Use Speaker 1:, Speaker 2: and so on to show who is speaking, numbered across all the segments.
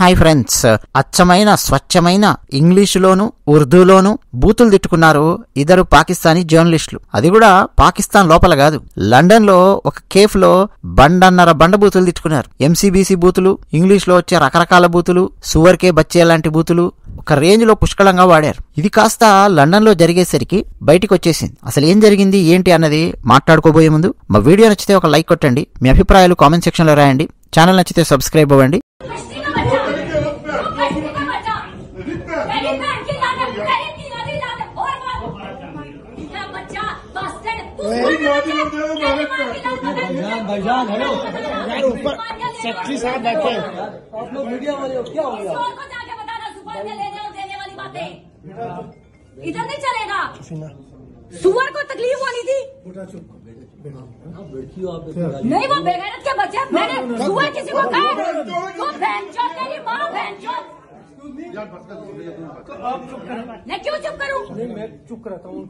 Speaker 1: Hi friends, అచ్చమైన స్వచ్ఛమైన ఇంగ్లీషులోను ఉర్దూలోను బూతులు తిట్టుకున్నారు ఇద్దరు పాకిస్తానీ జర్నలిస్టులు. అది కూడా పాకిస్తాన్ లోపల కాదు, లండన్ లో ఒక కేఫ్ లో బండ బూతులు తిట్టుకున్నారు. ఎంసీబీసీ బూతులు, ఇంగ్లీష్ లో వచ్చే రకరకాల బూతులు, సువర్కే బచ్చే లాంటి బూతులు ఒక రేంజ్ లో పుష్కలంగా వాడారు. ఇది కాస్త లండన్ లో జరిగేసరికి బయటికి వచ్చేసింది. అసలు ఏం జరిగింది ఏంటి అన్నది మాట్లాడుకోబోయే ముందు మా వీడియో నచ్చితే ఒక లైక్ కొట్టండి, మీ అభిప్రాయాలు కామెంట్ సెక్షన్ లో రాయండి, ఛానల్ నచ్చితే సబ్స్క్రైబ్ అవ్వండి.
Speaker 2: भाईजान हेलो यार, ऊपर सेक्रेटरी साहब बैठे हैं, आप लोग मीडिया वाले हो, क्या हो गया?
Speaker 3: जाके बताना सुपर में लेने और देने वाली बातें इधर नहीं चलेगा। सुअर को तकलीफ होनी थी नहीं, वो बेगैरत के बच्चे। मैंने सुअर किसी को कहा तो बहनचोद तेरी माँ बहनचोद। मैं क्यों चुप करूं?
Speaker 2: मैं चुप रहता हूँ।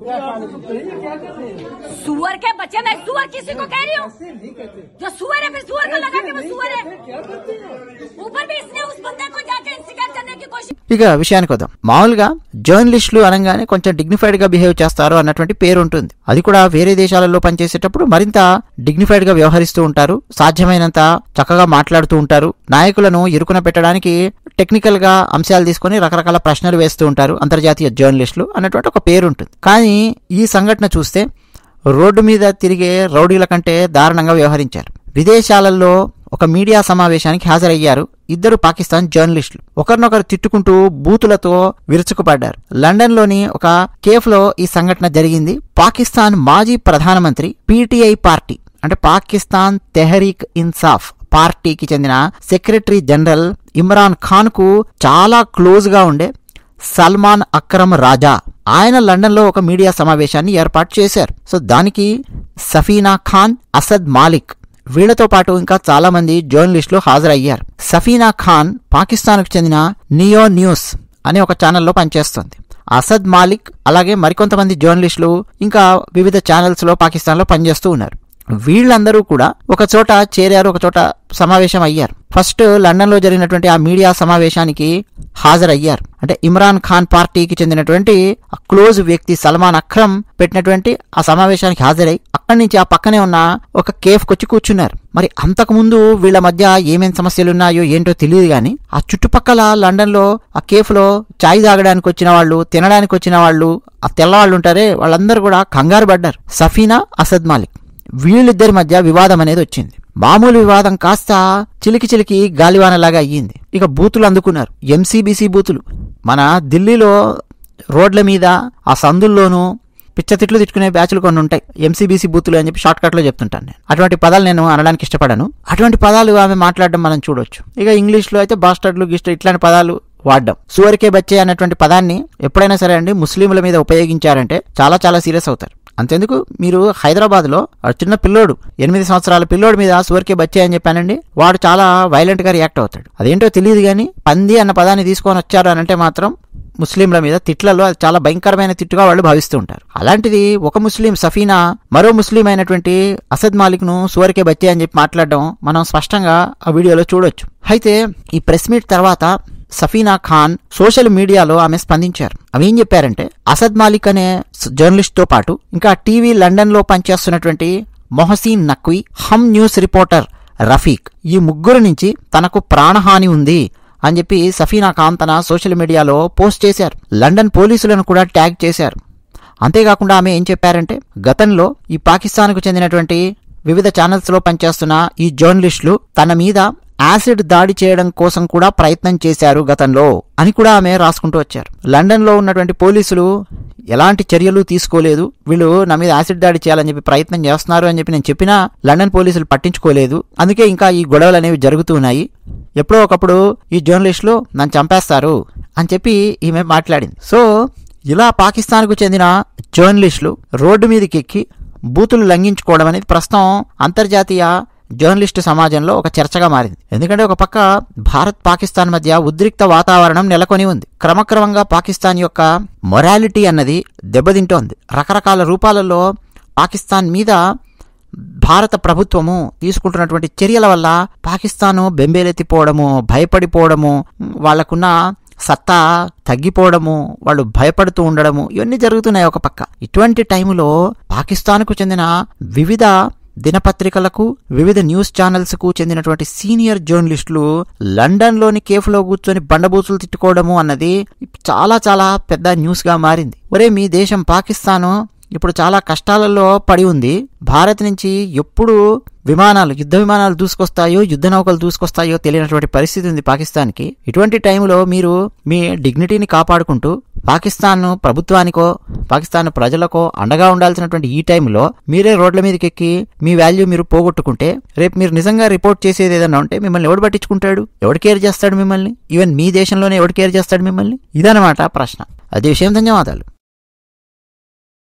Speaker 3: सुअर के बच्चे, मैं सुअर किसी को कह रही हूँ जो सुअर है, फिर सुअर को लगा के वो सुअर है। ऊपर भी इसने उस बंदे को जाके इंस्टिगेट करने की कोशिश.
Speaker 1: ఇక విషయానికి వద్దాం. మామూలుగా జర్నలిస్టులు అనగానే కొంచెం డిగ్నిఫైడ్ గా బిహేవ్ చేస్తారు అన్నటువంటి పేరు ఉంటుంది. అది కూడా వేరే దేశాలలో పనిచేసేటప్పుడు మరింత డిగ్నిఫైడ్ గా వ్యవహరిస్తూ ఉంటారు, సాధ్యమైనంత చక్కగా మాట్లాడుతూ ఉంటారు, నాయకులను ఇరుకున పెట్టడానికి టెక్నికల్ గా అంశాలు తీసుకుని రకరకాల ప్రశ్నలు వేస్తూ ఉంటారు అంతర్జాతీయ జర్నలిస్టులు అన్నటువంటి ఒక పేరు ఉంటుంది. కానీ ఈ సంఘటన చూస్తే రోడ్డు మీద తిరిగే రౌడీల కంటే దారుణంగా వ్యవహరించారు. విదేశాలలో ఒక మీడియా సమావేశానికి హాజరయ్యారు ఇద్దరు పాకిస్తాన్ జర్నలిస్టులు. ఒకరినొకరు తిట్టుకుంటూ బూతులతో విరుచుకుపడ్డారు. లండన్ లోని ఒక కేఫ్ లో ఈ సంఘటన జరిగింది. పాకిస్తాన్ మాజీ ప్రధానమంత్రి పీటీఐ పార్టీ అంటే పాకిస్తాన్ తెహరీక్ ఇన్సాఫ్ పార్టీకి చెందిన సెక్రటరీ జనరల్ ఇమ్రాన్ ఖాన్ కు చాలా క్లోజ్ గా ఉండే సల్మాన్ అక్రమ్ రాజా ఆయన లండన్ లో ఒక మీడియా సమావేశాన్ని ఏర్పాటు చేశారు. సో దానికి సఫీనా ఖాన్, అసద్ మాలిక్ వీళ్లతో పాటు ఇంకా చాలా మంది జర్నలిస్టులు హాజరయ్యారు. సఫీనా ఖాన్ పాకిస్తాన్ కు చెందిన నియో న్యూస్ అనే ఒక ఛానల్లో పనిచేస్తుంది. అసద్ మాలిక్ అలాగే మరికొంతమంది జర్నలిస్టులు ఇంకా వివిధ ఛానల్స్ లో పాకిస్తాన్ లో పనిచేస్తూ ఉన్నారు. వీళ్ళందరూ కూడా ఒక చోట చేరారు, ఒక చోట సమావేశం అయ్యారు. ఫస్ట్ లండన్ లో జరిగినటువంటి ఆ మీడియా సమావేశానికి హాజరయ్యారు. అంటే ఇమ్రాన్ ఖాన్ పార్టీకి చెందినటువంటి క్లోజ్ వ్యక్తి సల్మాన్ అక్రమ్ పెట్టినటువంటి ఆ సమావేశానికి హాజరై అక్కడి నుంచి ఆ పక్కనే ఉన్న ఒక కేఫ్ కొచ్చి కూర్చున్నారు. మరి అంతకుముందు వీళ్ళ మధ్య ఏమేం సమస్యలున్నాయో ఏంటో తెలియదు గాని ఆ చుట్టుపక్కల లండన్ లో ఆ కేఫ్ లో చాయ్ తాగడానికి వచ్చిన వాళ్ళు, తినడానికి వచ్చిన వాళ్ళు, ఆ తెల్లవాళ్ళు ఉంటారే వాళ్ళందరూ కూడా కంగారు పడ్డారు. సఫీనా, అసద్ మాలిక్ వీళ్ళిద్దరి మధ్య వివాదం అనేది వచ్చింది. మామూలు వివాదం కాస్త చిలికి గాలివానలాగా అయ్యింది. ఇక బూతులు అందుకున్నారు, ఎంసీబీసీ బూతులు. మన ఢిల్లీలో రోడ్ల మీద ఆ సందుల్లోనూ పిచ్చతిట్లు తిట్టుకునే బ్యాచ్లు కొన్ని ఉంటాయి, ఎంసీబీసీ బూతులు అని చెప్పి షార్ట్ కట్ లో చెప్తుంటాను నేను. అటువంటి పదాలు నేను అనడానికి ఇష్టపడను. అటువంటి పదాలు ఆమె మాట్లాడడం మనం చూడొచ్చు. ఇక ఇంగ్లీష్ లో అయితే బాస్టర్లు, గిస్టర్ ఇట్లాంటి పదాలు వాడడం. సువర్కే బచ్చే అన్నటువంటి పదాన్ని ఎప్పుడైనా సరే అండి ముస్లింల మీద ఉపయోగించారంటే చాలా చాలా సీరియస్ అవుతారు. అంతెందుకు, మీరు హైదరాబాద్ లో చిన్న పిల్లోడు 8 సంవత్సరాల పిల్లోడి మీద సువర్కే బచ్చే అని చెప్పానండి, వాడు చాలా వైలెంట్ గా రియాక్ట్ అవుతాడు. అదేంటో తెలియదు గానీ పంది అన్న పదాన్ని తీసుకొని వచ్చారు అని అంటే మాత్రం ముస్లింల మీద తిట్లలో అది చాలా భయంకరమైన తిట్టుగా వాళ్ళు భావిస్తూ ఉంటారు. అలాంటిది ఒక ముస్లిం సఫీనా మరో ముస్లిం అయినటువంటి అసద్ మాలిక్ ను సువర్కే బచ్చే అని చెప్పి మాట్లాడడం మనం స్పష్టంగా ఆ వీడియోలో చూడొచ్చు. అయితే ఈ ప్రెస్ మీట్ తర్వాత సఫీనా ఖాన్ సోషల్ మీడియాలో ఆమె స్పందించారు. అవి ఏం చెప్పారంటే, అసద్ మాలిక్ అనే జర్నలిస్ట్ తో పాటు ఇంకా టీవీ లండన్ లో పనిచేస్తున్నటువంటి మొహసీన్ నక్వీ, హమ్ న్యూస్ రిపోర్టర్ రఫీక్, ఈ ముగ్గురు నుంచి తనకు ప్రాణహాని ఉంది అని చెప్పి సఫీనా ఖాన్ తన సోషల్ మీడియాలో పోస్ట్ చేశారు. లండన్ పోలీసులను కూడా ట్యాగ్ చేశారు. అంతేకాకుండా ఆమె ఏం చెప్పారంటే, గతంలో ఈ పాకిస్తాన్ కు చెందినటువంటి వివిధ ఛానల్స్ లో పనిచేస్తున్న ఈ జర్నలిస్టులు తన మీద యాసిడ్ దాడి చేయడం కోసం కూడా ప్రయత్నం చేశారు గతంలో అని కూడా ఆమె రాసుకుంటూ వచ్చారు. లండన్ లో ఉన్నటువంటి పోలీసులు ఎలాంటి చర్యలు తీసుకోలేదు, వీళ్ళు నా మీద యాసిడ్ దాడి చేయాలని చెప్పి ప్రయత్నం చేస్తున్నారు అని చెప్పి నేను చెప్పినా లండన్ పోలీసులు పట్టించుకోలేదు, అందుకే ఇంకా ఈ గొడవలు అనేవి జరుగుతున్నాయి, ఎప్పుడో ఒకప్పుడు ఈ జర్నలిస్టులు నన్ను చంపేస్తారు అని చెప్పి ఈమె మాట్లాడింది. సో ఇలా పాకిస్తాన్ కు చెందిన జర్నలిస్టులు రోడ్డు మీదకి ఎక్కి బూతులు లంఘించుకోవడం అనేది ప్రస్తుతం అంతర్జాతీయ జర్నలిస్టు సమాజంలో ఒక చర్చగా మారింది. ఎందుకంటే ఒక పక్క భారత్ పాకిస్తాన్ మధ్య ఉద్రిక్త వాతావరణం నెలకొని ఉంది. క్రమక్రమంగా పాకిస్తాన్ యొక్క మొరాలిటీ అన్నది దెబ్బతింటోంది. రకరకాల రూపాలలో పాకిస్తాన్ మీద భారత ప్రభుత్వము తీసుకుంటున్నటువంటి చర్యల వల్ల పాకిస్తాను బెంబేలెత్తిపోవడము, భయపడిపోవడము, వాళ్లకున్న సత్తా తగ్గిపోవడము, వాళ్ళు భయపడుతూ ఉండడము, ఇవన్నీ జరుగుతున్నాయి ఒక పక్క. ఇటువంటి టైములో పాకిస్తాన్కు చెందిన వివిధ దినపత్రికలకు, వివిధ న్యూస్ ఛానల్స్ కు చెందినటువంటి సీనియర్ జర్నలిస్టులు లండన్లోని కేఫ్లో కూర్చొని బండబూతులు తిట్టుకోవడము అన్నది చాలా చాలా పెద్ద న్యూస్ గా మారింది. ఒరే, మీ దేశం పాకిస్తాను ఇప్పుడు చాలా కష్టాలలో పడి ఉంది. భారత్ నుంచి ఎప్పుడు యుద్ధ విమానాలు దూసుకొస్తాయో, యుద్ధ నౌకలు దూసుకొస్తాయో తెలియనటువంటి పరిస్థితి ఉంది పాకిస్తాన్కి. ఇటువంటి టైంలో మీరు మీ డిగ్నిటీని కాపాడుకుంటూ పాకిస్తాన్ ప్రభుత్వానికో, పాకిస్తాన్ ప్రజలకో అండగా ఉండాల్సినటువంటి ఈ టైంలో మీరే రోడ్ల మీదకి ఎక్కి మీ వాల్యూ మీరు పోగొట్టుకుంటే, రేపు మీరు నిజంగా రిపోర్ట్ చేసేది ఏదైనా ఉంటే మిమ్మల్ని ఎవడు పట్టించుకుంటాడు? ఎవడు కేర్ చేస్తాడు మిమ్మల్ని? ఈవెన్ మీ దేశంలోనే ఎవడు కేర్ చేస్తాడు మిమ్మల్ని? ఇదన్నమాట ప్రశ్న. అదే విషయం. ధన్యవాదాలు.